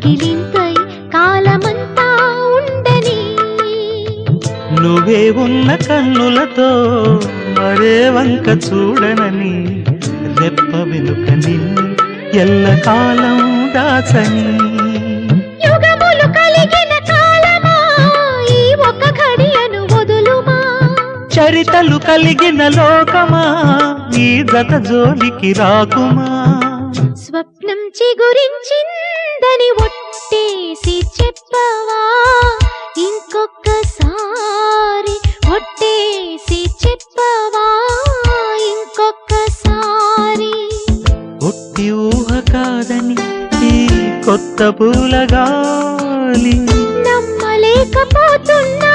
కౌగిలింతై కాలమంతా ఉండని నువ్వే ఉన్న కన్నులతో మరే వంక చూడనని రెప్ప వెనుక నిన్ను ఎల్లకాలం దాచని యుగములు కలిగిన కాలమా ఈ ఒక ఘడియను వదులుమా చరితలు కలిగిన లోకమా ఈ జత జోలికి రాకుమా స్వప్నం చిగురించిందని ఒట్టేసి చెప్పవా ఇంకొకసారి ఒట్టేసి చెప్పవా ఇంకొకసారి ఒట్టి ఊహ కాదని ఈ కొత్త పూలగాలి నమ్మలేకపోతున్నా